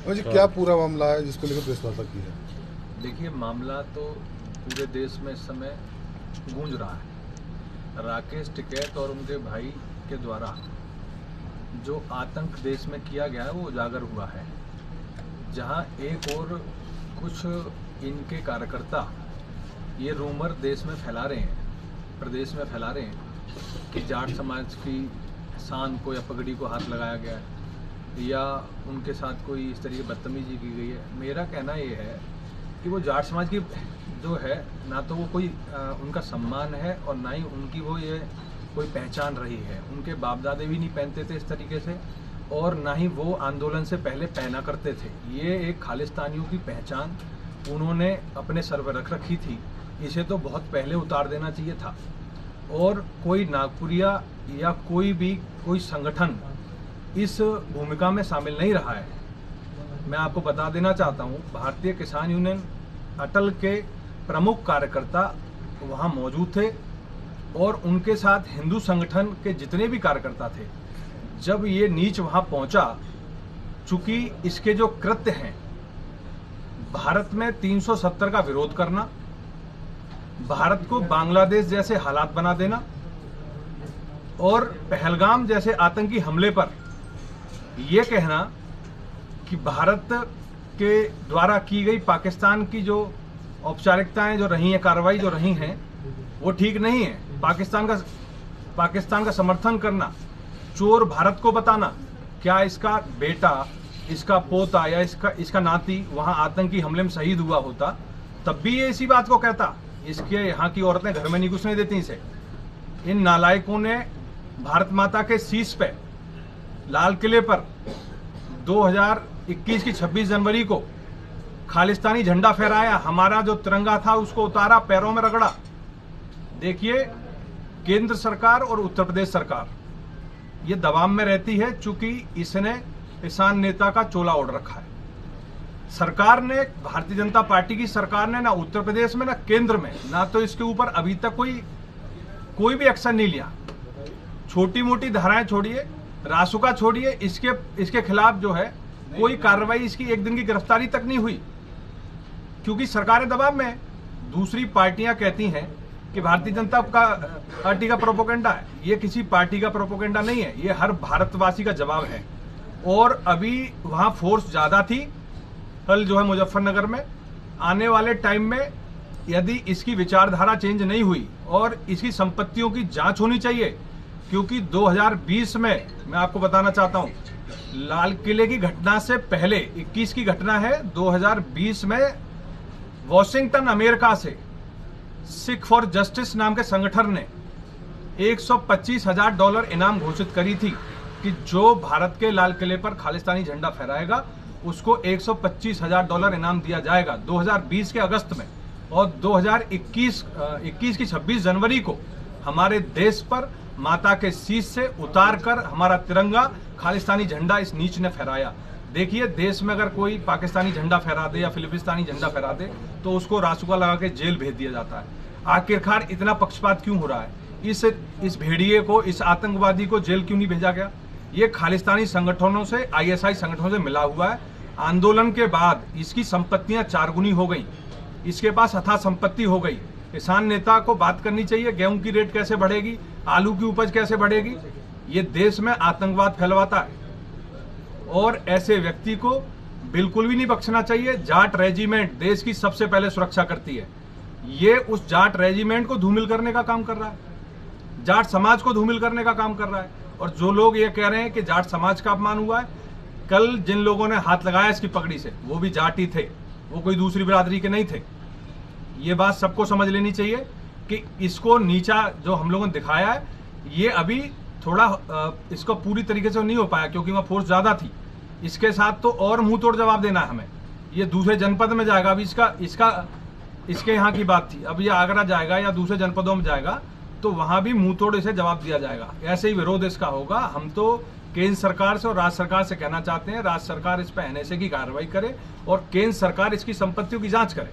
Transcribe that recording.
और जी क्या पूरा मामला है जिसको लेकर प्रेस वार्ता की है? देखिए, मामला तो पूरे देश में इस समय गूंज रहा है। राकेश टिकैत और उनके भाई के द्वारा जो आतंक देश में किया गया है वो उजागर हुआ है। जहां एक और कुछ इनके कार्यकर्ता ये रूमर देश में फैला रहे हैं, प्रदेश में फैला रहे हैं कि जाट समाज की शान को या पगड़ी को हाथ लगाया गया है या उनके साथ कोई इस तरीके बदतमीजी की गई है। मेरा कहना ये है कि वो जाट समाज की जो है, ना तो वो कोई उनका सम्मान है और ना ही उनकी वो ये कोई पहचान रही है। उनके बाप दादे भी नहीं पहनते थे इस तरीके से, और ना ही वो आंदोलन से पहले पहना करते थे। ये एक खालिस्तानियों की पहचान उन्होंने अपने सर पर रख रखी थी। इसे तो बहुत पहले उतार देना चाहिए था। और कोई नागपुरिया या कोई संगठन इस भूमिका में शामिल नहीं रहा है। मैं आपको बता देना चाहता हूं, भारतीय किसान यूनियन अटल के प्रमुख कार्यकर्ता वहां मौजूद थे और उनके साथ हिंदू संगठन के जितने भी कार्यकर्ता थे। जब ये नीच वहां पहुंचा, चूंकि इसके जो कृत्य हैं, भारत में 370 का विरोध करना, भारत को बांग्लादेश जैसे हालात बना देना और पहलगाम जैसे आतंकी हमले पर यह कहना कि भारत के द्वारा की गई पाकिस्तान की जो औपचारिकताएं जो रही हैं, कार्रवाई जो रही हैं, वो ठीक नहीं है। पाकिस्तान का समर्थन करना, चोर भारत को बताना, क्या इसका बेटा, इसका पोता या इसका नाती वहां आतंकी हमले में शहीद हुआ होता तब भी ये इसी बात को कहता। इसके यहाँ की औरतें घर में नहीं घुसने देती इसे। इन नालायकों ने भारत माता के शीश पे लाल किले पर 2021 की 26 जनवरी को खालिस्तानी झंडा फहराया, हमारा जो तिरंगा था उसको उतारा, पैरों में रगड़ा। देखिए, केंद्र सरकार और उत्तर प्रदेश सरकार ये दबाव में रहती है, चूंकि इसने किसान नेता का चोला ओढ़ रखा है। सरकार ने, भारतीय जनता पार्टी की सरकार ने, ना उत्तर प्रदेश में ना केंद्र में, ना तो इसके ऊपर अभी तक कोई भी एक्शन नहीं लिया। छोटी मोटी धाराएं छोड़िए, रासुका छोड़िए, इसके खिलाफ जो है कोई कार्रवाई, इसकी एक दिन की गिरफ्तारी तक नहीं हुई, क्योंकि सरकारें दबाव में है। दूसरी पार्टियां कहती हैं कि भारतीय जनता पार्टी का प्रोपोगेंडा है। ये किसी पार्टी का प्रोपोगेंडा नहीं है, ये हर भारतवासी का जवाब है। और अभी वहां फोर्स ज्यादा थी, कल जो है मुजफ्फरनगर में। आने वाले टाइम में यदि इसकी विचारधारा चेंज नहीं हुई और इसकी संपत्तियों की जांच होनी चाहिए, क्योंकि 2020 में, मैं आपको बताना चाहता हूं, लाल किले की घटना से पहले 21 की घटना है, 2020 में वॉशिंगटन अमेरिका से सिख फॉर जस्टिस नाम के संगठन ने $125,000 इनाम घोषित करी थी कि जो भारत के लाल किले पर खालिस्तानी झंडा फहराएगा उसको $125,000 इनाम दिया जाएगा, 2020 के अगस्त में। और 2021 की 26 जनवरी को हमारे देश पर माता के शीश से उतार कर हमारा तिरंगा, खालिस्तानी झंडा इस नीच ने फहराया। देखिए, देश में अगर कोई पाकिस्तानी झंडा फहरा दे या फिलिस्तीनी झंडा फहरा दे तो उसको रासुका लगा के जेल भेज दिया जाता है। आखिरकार इतना पक्षपात क्यों हो रहा है? इस भेड़िए को, इस आतंकवादी को जेल क्यों नहीं भेजा गया? ये खालिस्तानी संगठनों से, ISI संगठनों से मिला हुआ है। आंदोलन के बाद इसकी संपत्तियां 4 गुनी हो गई, इसके पास अथाह संपत्ति हो गई। किसान नेता को बात करनी चाहिए, गेहूं की रेट कैसे बढ़ेगी, आलू की उपज कैसे बढ़ेगी। ये देश में आतंकवाद फैलवाता है और ऐसे व्यक्ति को बिल्कुल भी नहीं बख्शना चाहिए। जाट रेजिमेंट देश की सबसे पहले सुरक्षा करती है। ये उस जाट रेजिमेंट को धूमिल करने का काम कर रहा है, जाट समाज को धूमिल करने का काम कर रहा है। और जो लोग ये कह रहे हैं कि जाट समाज का अपमान हुआ है, कल जिन लोगों ने हाथ लगाया इसकी पगड़ी से वो भी जाट ही थे, वो कोई दूसरी बिरादरी के नहीं थे। ये बात सबको समझ लेनी चाहिए कि इसको नीचा जो हम लोगों ने दिखाया है, ये अभी थोड़ा इसको पूरी तरीके से नहीं हो पाया, क्योंकि वहां फोर्स ज्यादा थी। इसके साथ तो और मुंह तोड़ जवाब देना है हमें। ये दूसरे जनपद में जाएगा, अभी इसके यहाँ की बात थी, अब ये आगरा जाएगा या दूसरे जनपदों में जाएगा तो वहां भी मुंह तोड़ इसे जवाब दिया जाएगा। ऐसे ही विरोध इसका होगा। हम तो केंद्र सरकार से और राज्य सरकार से कहना चाहते हैं, राज्य सरकार इस पर NSA की कार्रवाई करे और केंद्र सरकार इसकी संपत्तियों की जांच करे।